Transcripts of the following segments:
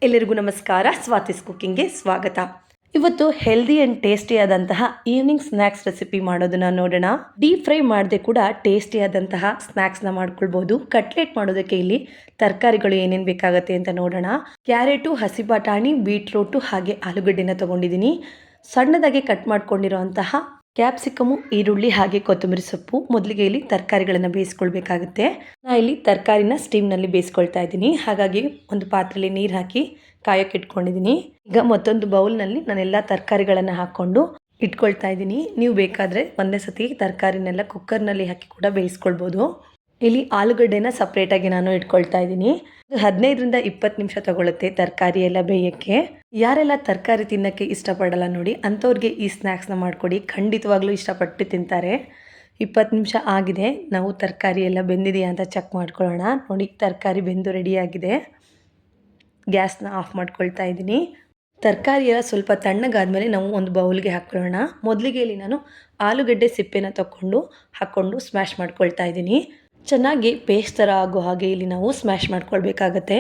ಎಲ್ಲರಿಗೂ ನಮಸ್ಕಾರ. ಸ್ವಾತಿಸ್ ಕುಕ್ಕಿಂಗ್ಗೆ ಸ್ವಾಗತ. ಇವತ್ತು ಹೆಲ್ದಿ ಆ್ಯಂಡ್ ಟೇಸ್ಟಿಯಾದಂತಹ ಈವ್ನಿಂಗ್ ಸ್ನ್ಯಾಕ್ಸ್ ರೆಸಿಪಿ ಮಾಡೋದನ್ನು ನೋಡೋಣ. ಡೀಪ್ ಫ್ರೈ ಮಾಡದೆ ಕೂಡ ಟೇಸ್ಟಿಯಾದಂತಹ ಸ್ನ್ಯಾಕ್ಸ್ನ ಮಾಡ್ಕೊಳ್ಬೋದು. ಕಟ್ಲೆಟ್ ಮಾಡೋದಕ್ಕೆ ಇಲ್ಲಿ ತರಕಾರಿಗಳು ಏನೇನು ಬೇಕಾಗುತ್ತೆ ಅಂತ ನೋಡೋಣ. ಕ್ಯಾರೆಟು, ಹಸಿ ಬಟಾಣಿ, ಬೀಟ್ರೂಟು ಹಾಗೆ ಆಲೂಗಡ್ಡೆನ ತೊಗೊಂಡಿದ್ದೀನಿ. ಸಣ್ಣದಾಗಿ ಕಟ್ ಮಾಡ್ಕೊಂಡಿರೋಂತಹ ಕ್ಯಾಪ್ಸಿಕಮು, ಈರುಳ್ಳಿ ಹಾಗೆ ಕೊತ್ತಂಬರಿ ಸೊಪ್ಪು. ಮೊದಲಿಗೆ ಇಲ್ಲಿ ತರಕಾರಿಗಳನ್ನು ಬೇಯಿಸ್ಕೊಳ್ಬೇಕಾಗುತ್ತೆ. ನಾನು ಇಲ್ಲಿ ತರಕಾರಿನ ಸ್ಟೀಮ್ನಲ್ಲಿ ಬೇಯಿಸ್ಕೊಳ್ತಾ ಇದ್ದೀನಿ. ಹಾಗಾಗಿ ಒಂದು ಪಾತ್ರೆಯಲ್ಲಿ ನೀರು ಹಾಕಿ ಕಾಯೋಕ್ಕೆ ಇಟ್ಕೊಂಡಿದ್ದೀನಿ. ಈಗ ಮತ್ತೊಂದು ಬೌಲ್ನಲ್ಲಿ ನಾನೆಲ್ಲ ತರಕಾರಿಗಳನ್ನು ಹಾಕ್ಕೊಂಡು ಇಟ್ಕೊಳ್ತಾ ಇದ್ದೀನಿ. ನೀವು ಬೇಕಾದರೆ ಒಂದೇ ಸತಿ ತರಕಾರಿನೆಲ್ಲ ಕುಕ್ಕರ್ನಲ್ಲಿ ಹಾಕಿ ಕೂಡ ಬೇಯಿಸ್ಕೊಳ್ಬೋದು. ಇಲ್ಲಿ ಆಲೂಗಡ್ಡೆನ ಸಪ್ರೇಟಾಗಿ ನಾನು ಇಟ್ಕೊಳ್ತಾ ಇದ್ದೀನಿ. 15ರಿಂದ 20 ನಿಮಿಷ ತಗೊಳುತ್ತೆ ತರಕಾರಿ ಎಲ್ಲ ಬೇಯೋಕ್ಕೆ. ಯಾರೆಲ್ಲ ತರಕಾರಿ ತಿನ್ನೋಕ್ಕೆ ಇಷ್ಟಪಡಲ್ಲ ನೋಡಿ, ಅಂಥವ್ರಿಗೆ ಈ ಸ್ನ್ಯಾಕ್ಸ್ನ ಮಾಡಿಕೊಡಿ. ಖಂಡಿತವಾಗ್ಲೂ ಇಷ್ಟಪಟ್ಟು ತಿಂತಾರೆ. 20 ನಿಮಿಷ ಆಗಿದೆ. ನಾವು ತರಕಾರಿ ಎಲ್ಲ ಬೆಂದಿದೆಯಾ ಅಂತ ಚೆಕ್ ಮಾಡ್ಕೊಳ್ಳೋಣ. ನೋಡಿ, ತರಕಾರಿ ಬೆಂದು ರೆಡಿಯಾಗಿದೆ. ಗ್ಯಾಸ್ನ ಆಫ್ ಮಾಡ್ಕೊಳ್ತಾ ಇದ್ದೀನಿ. ತರಕಾರಿ ಎಲ್ಲ ಸ್ವಲ್ಪ ತಣ್ಣಗಾದ್ಮೇಲೆ ನಾವು ಒಂದು ಬೌಲ್ಗೆ ಹಾಕ್ಕೊಳ್ಳೋಣ. ಮೊದಲಿಗೆ ಇಲ್ಲಿ ನಾನು ಆಲೂಗಡ್ಡೆ ಸಿಪ್ಪೆನ ಹಾಕ್ಕೊಂಡು ಸ್ಮ್ಯಾಶ್ ಮಾಡ್ಕೊಳ್ತಾ ಇದ್ದೀನಿ. ಚೆನ್ನಾಗಿ ಪೇಸ್ಟ್ ಥರ ಆಗೋ ಹಾಗೆ ಇಲ್ಲಿ ನಾವು ಸ್ಮ್ಯಾಶ್ ಮಾಡ್ಕೊಳ್ಬೇಕಾಗತ್ತೆ.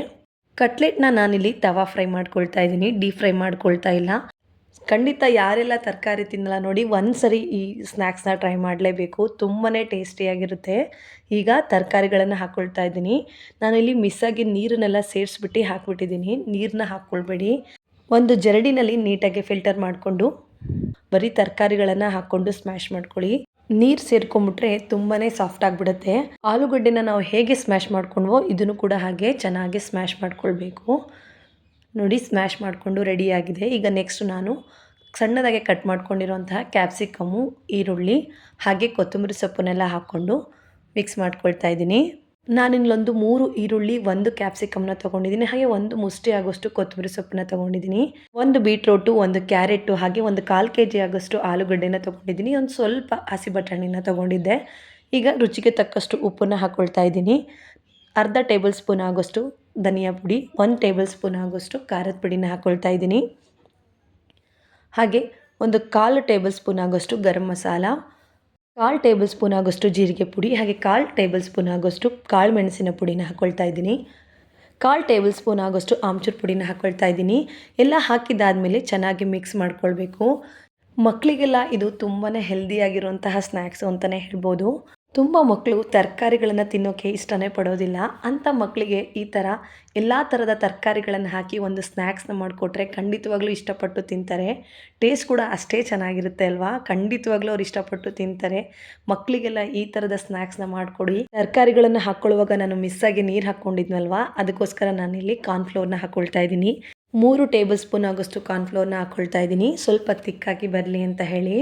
ಕಟ್ಲೆಟ್ನ ನಾನಿಲ್ಲಿ ತವಾ ಫ್ರೈ ಮಾಡ್ಕೊಳ್ತಾ ಇದ್ದೀನಿ, ಡೀಪ್ ಫ್ರೈ ಮಾಡ್ಕೊಳ್ತಾ ಇಲ್ಲ. ಖಂಡಿತ ಯಾರೆಲ್ಲ ತರಕಾರಿ ತಿನ್ನಲ್ಲ ನೋಡಿ, ಒಂದ್ಸರಿ ಈ ಸ್ನ್ಯಾಕ್ಸ್ನ ಟ್ರೈ ಮಾಡಲೇಬೇಕು. ತುಂಬಾ ಟೇಸ್ಟಿಯಾಗಿರುತ್ತೆ. ಈಗ ತರಕಾರಿಗಳನ್ನು ಹಾಕ್ಕೊಳ್ತಾ ಇದ್ದೀನಿ. ನಾನಿಲ್ಲಿ ಮಿಸ್ಸಾಗಿ ನೀರನ್ನೆಲ್ಲ ಸೇರಿಸ್ಬಿಟ್ಟು ಹಾಕ್ಬಿಟ್ಟಿದ್ದೀನಿ. ನೀರನ್ನ ಹಾಕ್ಕೊಳ್ಬೇಡಿ. ಒಂದು ಜರಡಿನಲ್ಲಿ ನೀಟಾಗಿ ಫಿಲ್ಟರ್ ಮಾಡಿಕೊಂಡು ಬರೀ ತರಕಾರಿಗಳನ್ನು ಹಾಕ್ಕೊಂಡು ಸ್ಮ್ಯಾಶ್ ಮಾಡ್ಕೊಳ್ಳಿ. ನೀರು ಸೇರ್ಕೊಂಬಿಟ್ರೆ ತುಂಬಾ ಸಾಫ್ಟ್ ಆಗಿಬಿಡುತ್ತೆ. ಆಲೂಗಡ್ಡೆನ ನಾವು ಹೇಗೆ ಸ್ಮ್ಯಾಶ್ ಮಾಡ್ಕೊಂಡ್ವೋ ಇದನ್ನು ಕೂಡ ಹಾಗೆ ಚೆನ್ನಾಗಿ ಸ್ಮ್ಯಾಶ್ ಮಾಡ್ಕೊಳ್ಬೇಕು. ನೋಡಿ, ಸ್ಮ್ಯಾಶ್ ಮಾಡಿಕೊಂಡು ರೆಡಿಯಾಗಿದೆ. ಈಗ ನೆಕ್ಸ್ಟ್ ನಾನು ಸಣ್ಣದಾಗಿ ಕಟ್ ಮಾಡ್ಕೊಂಡಿರೋಂತಹ ಕ್ಯಾಪ್ಸಿಕಮ್ಮು, ಈರುಳ್ಳಿ ಹಾಗೆ ಕೊತ್ತಂಬರಿ ಸೊಪ್ಪನ್ನೆಲ್ಲ ಹಾಕ್ಕೊಂಡು ಮಿಕ್ಸ್ ಮಾಡ್ಕೊಳ್ತಾ ಇದ್ದೀನಿ. ನಾನಿಲ್ಲೊಂದು 3 ಈರುಳ್ಳಿ, 1 ಕ್ಯಾಪ್ಸಿಕಮ್ನ ತೊಗೊಂಡಿದ್ದೀನಿ. ಹಾಗೆ 1 ಮುಷ್ಟಿ ಆಗೋಷ್ಟು ಕೊತ್ತಂಬರಿ ಸೊಪ್ಪನ್ನ ತೊಗೊಂಡಿದ್ದೀನಿ. 1 ಬೀಟ್ರೋಟು, 1 ಕ್ಯಾರೆಟು ಹಾಗೆ 1/4 kg ಆಗೋಷ್ಟು ಆಲೂಗಡ್ಡೆನ ತೊಗೊಂಡಿದ್ದೀನಿ. ಒಂದು ಸ್ವಲ್ಪ ಹಸಿ ಬಟಾಣಿನ ತೊಗೊಂಡಿದ್ದೆ. ಈಗ ರುಚಿಗೆ ತಕ್ಕಷ್ಟು ಉಪ್ಪನ್ನು ಹಾಕ್ಕೊಳ್ತಾ ಇದ್ದೀನಿ. ಅರ್ಧ ಟೇಬಲ್ ಸ್ಪೂನ್ ಆಗೋಷ್ಟು ಧನಿಯಾ ಪುಡಿ, 1 ಟೇಬಲ್ ಸ್ಪೂನ್ ಆಗೋಷ್ಟು ಖಾರದ ಪುಡಿನ ಹಾಕ್ಕೊಳ್ತಾ ಇದ್ದೀನಿ. ಹಾಗೆ 1/4 ಟೇಬಲ್ ಸ್ಪೂನ್ ಆಗೋಷ್ಟು ಗರಂ ಮಸಾಲ, 1/4 ಟೇಬಲ್ ಸ್ಪೂನ್ ಆಗೋಷ್ಟು ಜೀರಿಗೆ ಪುಡಿ ಹಾಗೆ 1/4 ಟೇಬಲ್ ಸ್ಪೂನ್ ಆಗೋಷ್ಟು ಕಾಳು ಮೆಣಸಿನ ಪುಡಿನ ಹಾಕ್ಕೊಳ್ತಾ ಇದ್ದೀನಿ. 1/4 ಟೇಬಲ್ ಸ್ಪೂನ್ ಆಗೋಷ್ಟು ಆಮ್ಚೂರು ಪುಡಿನ ಹಾಕ್ಕೊಳ್ತಾ ಇದ್ದೀನಿ. ಎಲ್ಲ ಹಾಕಿದ್ದಾದಮೇಲೆ ಚೆನ್ನಾಗಿ ಮಿಕ್ಸ್ ಮಾಡ್ಕೊಳ್ಬೇಕು. ಮಕ್ಕಳಿಗೆಲ್ಲ ಇದು ತುಂಬಾ ಹೆಲ್ದಿಯಾಗಿರುವಂತಹ ಸ್ನ್ಯಾಕ್ಸು ಅಂತಲೇ ಹೇಳ್ಬೋದು. ತುಂಬ ಮಕ್ಕಳು ತರಕಾರಿಗಳನ್ನು ತಿನ್ನೋಕ್ಕೆ ಇಷ್ಟನೇ ಪಡೋದಿಲ್ಲ. ಅಂಥ ಮಕ್ಕಳಿಗೆ ಈ ಥರ ಎಲ್ಲ ಥರದ ತರಕಾರಿಗಳನ್ನು ಹಾಕಿ ಒಂದು ಸ್ನ್ಯಾಕ್ಸ್ನ ಮಾಡಿಕೊಟ್ರೆ ಖಂಡಿತವಾಗ್ಲೂ ಇಷ್ಟಪಟ್ಟು ತಿಂತಾರೆ. ಟೇಸ್ಟ್ ಕೂಡ ಅಷ್ಟೇ ಚೆನ್ನಾಗಿರುತ್ತೆ ಅಲ್ವಾ. ಖಂಡಿತವಾಗ್ಲೂ ಅವ್ರು ಇಷ್ಟಪಟ್ಟು ತಿಂತಾರೆ. ಮಕ್ಕಳಿಗೆಲ್ಲ ಈ ಥರದ ಸ್ನ್ಯಾಕ್ಸ್ನ ಮಾಡಿಕೊಡಿ. ತರಕಾರಿಗಳನ್ನು ಹಾಕ್ಕೊಳ್ಳುವಾಗ ನಾನು ಮಿಸ್ಸಾಗಿ ನೀರು ಹಾಕ್ಕೊಂಡಿದ್ನಲ್ವಾ, ಅದಕ್ಕೋಸ್ಕರ ನಾನಿಲ್ಲಿ ಕಾರ್ನ್ಫ್ಲೋರ್ನ ಹಾಕ್ಕೊಳ್ತಾ ಇದ್ದೀನಿ. 3 ಟೇಬಲ್ ಸ್ಪೂನ್ ಆಗೋಷ್ಟು ಕಾರ್ನ್ಫ್ಲೋರ್ನ ಹಾಕ್ಕೊಳ್ತಾ ಇದ್ದೀನಿ, ಸ್ವಲ್ಪ ತಿಕ್ಕಾಗಿ ಬರಲಿ ಅಂತ ಹೇಳಿ.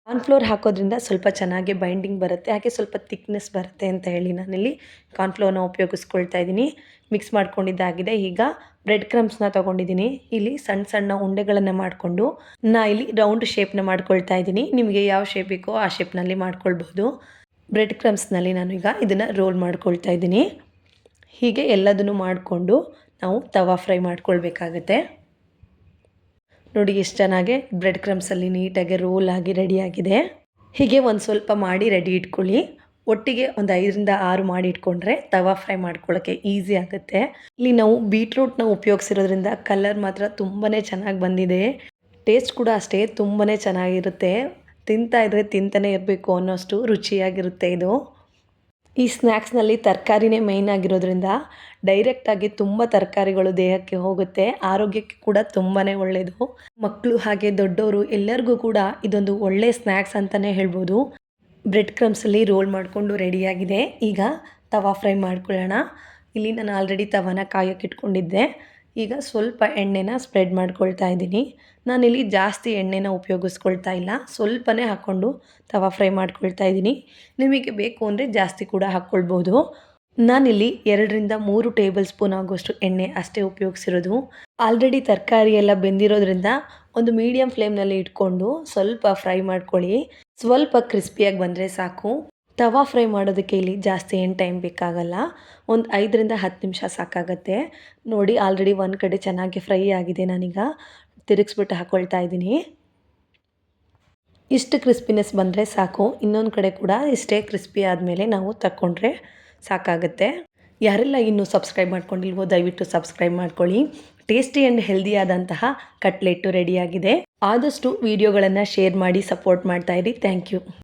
ಕಾರ್ನ್ಫ್ಲೋರ್ ಹಾಕೋದ್ರಿಂದ ಸ್ವಲ್ಪ ಚೆನ್ನಾಗಿ ಬೈಂಡಿಂಗ್ ಬರುತ್ತೆ, ಹಾಗೆ ಸ್ವಲ್ಪ ಥಿಕ್ನೆಸ್ ಬರುತ್ತೆ ಅಂತ ಹೇಳಿ ನಾನಿಲ್ಲಿ ಕಾರ್ನ್ಫ್ಲೋರ್ನ ಉಪಯೋಗಿಸ್ಕೊಳ್ತಾ ಇದ್ದೀನಿ. ಮಿಕ್ಸ್ ಮಾಡ್ಕೊಂಡಿದ್ದಾಗಿದೆ. ಈಗ ಬ್ರೆಡ್ ಕ್ರಮ್ಸ್ನ ತೊಗೊಂಡಿದ್ದೀನಿ. ಇಲ್ಲಿ ಸಣ್ಣ ಸಣ್ಣ ಉಂಡೆಗಳನ್ನು ಮಾಡಿಕೊಂಡು ಇಲ್ಲಿ ರೌಂಡ್ ಶೇಪ್ನ ಮಾಡ್ಕೊಳ್ತಾ ಇದ್ದೀನಿ. ನಿಮಗೆ ಯಾವ ಶೇಪ್ ಬೇಕೋ ಆ ಶೇಪ್ನಲ್ಲಿ ಮಾಡ್ಕೊಳ್ಬೋದು. ಬ್ರೆಡ್ ಕ್ರಮ್ಸ್ನಲ್ಲಿ ನಾನು ಈಗ ಇದನ್ನು ರೋಲ್ ಮಾಡ್ಕೊಳ್ತಾ ಇದ್ದೀನಿ. ಹೀಗೆ ಎಲ್ಲದನ್ನು ಮಾಡಿಕೊಂಡು ನಾವು ತವಾ ಫ್ರೈ ಮಾಡ್ಕೊಳ್ಬೇಕಾಗತ್ತೆ. ನೋಡಿ, ಎಷ್ಟು ಚೆನ್ನಾಗಿ ಬ್ರೆಡ್ ಕ್ರಮ್ಸಲ್ಲಿ ನೀಟಾಗಿ ರೋಲ್ ಆಗಿ ರೆಡಿಯಾಗಿದೆ. ಹೀಗೆ ಒಂದು ಸ್ವಲ್ಪ ಮಾಡಿ ರೆಡಿ ಇಟ್ಕೊಳ್ಳಿ. ಒಟ್ಟಿಗೆ ಒಂದು 5ರಿಂದ 6 ಮಾಡಿ ಇಟ್ಕೊಂಡ್ರೆ ತವಾ ಫ್ರೈ ಮಾಡ್ಕೊಳ್ಳೋಕ್ಕೆ ಈಸಿ ಆಗುತ್ತೆ. ಇಲ್ಲಿ ನಾವು ಬೀಟ್ರೂಟ್ನ ಉಪಯೋಗಿಸಿರೋದ್ರಿಂದ ಕಲರ್ ಮಾತ್ರ ತುಂಬಾ ಚೆನ್ನಾಗಿ ಬಂದಿದೆ. ಟೇಸ್ಟ್ ಕೂಡ ಅಷ್ಟೇ ತುಂಬಾ ಚೆನ್ನಾಗಿರುತ್ತೆ. ತಿಂತಾ ಇದ್ದರೆ ತಿಂತಾನೆ ಇರಬೇಕು ಅನ್ನೋಷ್ಟು ರುಚಿಯಾಗಿರುತ್ತೆ ಇದು. ಈ ಸ್ನ್ಯಾಕ್ಸ್ನಲ್ಲಿ ತರಕಾರಿನೇ ಮೇಯ್ನ್ ಆಗಿರೋದ್ರಿಂದ ಡೈರೆಕ್ಟಾಗಿ ತುಂಬ ತರಕಾರಿಗಳು ದೇಹಕ್ಕೆ ಹೋಗುತ್ತೆ. ಆರೋಗ್ಯಕ್ಕೆ ಕೂಡ ತುಂಬಾ ಒಳ್ಳೆಯದು. ಮಕ್ಕಳು ಹಾಗೆ ದೊಡ್ಡವರು ಎಲ್ಲರಿಗೂ ಕೂಡ ಇದೊಂದು ಒಳ್ಳೆಯ ಸ್ನ್ಯಾಕ್ಸ್ ಅಂತಲೇ ಹೇಳ್ಬೋದು. ಬ್ರೆಡ್ ಕ್ರಮ್ಸಲ್ಲಿ ರೋಲ್ ಮಾಡಿಕೊಂಡು ರೆಡಿಯಾಗಿದೆ. ಈಗ ತವಾ ಫ್ರೈ ಮಾಡ್ಕೊಳ್ಳೋಣ. ಇಲ್ಲಿ ನಾನು ಆಲ್ರೆಡಿ ತವಾನ ಕಾಯೋಕ್ಕೆ ಇಟ್ಕೊಂಡಿದ್ದೆ. ಈಗ ಸ್ವಲ್ಪ ಎಣ್ಣೆನ ಸ್ಪ್ರೆಡ್ ಮಾಡ್ಕೊಳ್ತಾ ಇದ್ದೀನಿ. ನಾನಿಲ್ಲಿ ಜಾಸ್ತಿ ಎಣ್ಣೆನ ಉಪಯೋಗಿಸ್ಕೊಳ್ತಾ ಇಲ್ಲ, ಸ್ವಲ್ಪನೇ ಹಾಕ್ಕೊಂಡು ತವಾ ಫ್ರೈ ಮಾಡ್ಕೊಳ್ತಾ ಇದ್ದೀನಿ. ನಿಮಗೆ ಬೇಕು ಅಂದರೆ ಜಾಸ್ತಿ ಕೂಡ ಹಾಕ್ಕೊಳ್ಬೋದು. ನಾನಿಲ್ಲಿ 2ರಿಂದ 3 ಟೇಬಲ್ ಸ್ಪೂನ್ ಆಗೋಷ್ಟು ಎಣ್ಣೆ ಅಷ್ಟೇ ಉಪಯೋಗಿಸಿರೋದು. ಆಲ್ರೆಡಿ ತರಕಾರಿ ಎಲ್ಲ ಬೆಂದಿರೋದ್ರಿಂದ ಒಂದು ಮೀಡಿಯಮ್ ಫ್ಲೇಮ್ನಲ್ಲಿ ಇಟ್ಕೊಂಡು ಸ್ವಲ್ಪ ಫ್ರೈ ಮಾಡ್ಕೊಳ್ಳಿ. ಸ್ವಲ್ಪ ಕ್ರಿಸ್ಪಿಯಾಗಿ ಬಂದರೆ ಸಾಕು. ತವಾ ಫ್ರೈ ಮಾಡೋದಕ್ಕೆ ಇಲ್ಲಿ ಜಾಸ್ತಿ ಏನು ಟೈಮ್ ಬೇಕಾಗಲ್ಲ. ಒಂದು 5ರಿಂದ 10 ನಿಮಿಷ ಸಾಕಾಗತ್ತೆ. ನೋಡಿ, ಆಲ್ರೆಡಿ ಒಂದು ಕಡೆ ಚೆನ್ನಾಗಿ ಫ್ರೈ ಆಗಿದೆ. ನಾನೀಗ ತಿರುಗಿಸ್ಬಿಟ್ಟು ಹಾಕ್ಕೊಳ್ತಾ ಇದ್ದೀನಿ. ಇಷ್ಟು ಕ್ರಿಸ್ಪಿನೆಸ್ ಬಂದರೆ ಸಾಕು. ಇನ್ನೊಂದು ಕಡೆ ಕೂಡ ಇಷ್ಟೇ ಕ್ರಿಸ್ಪಿ ಆದಮೇಲೆ ನಾವು ತಕ್ಕೊಂಡ್ರೆ ಸಾಕಾಗುತ್ತೆ. ಯಾರೆಲ್ಲ ಇನ್ನೂ ಸಬ್ಸ್ಕ್ರೈಬ್ ಮಾಡ್ಕೊಂಡಿಲ್ವೋ ದಯವಿಟ್ಟು ಸಬ್ಸ್ಕ್ರೈಬ್ ಮಾಡ್ಕೊಳ್ಳಿ. ಟೇಸ್ಟಿ ಆ್ಯಂಡ್ ಹೆಲ್ದಿ ಆದಂತಹ ಕಟ್ಲೆಟ್ಟು ರೆಡಿಯಾಗಿದೆ. ಆದಷ್ಟು ವಿಡಿಯೋಗಳನ್ನು ಶೇರ್ ಮಾಡಿ ಸಪೋರ್ಟ್ ಮಾಡ್ತಾ ಇರಿ. Thank you.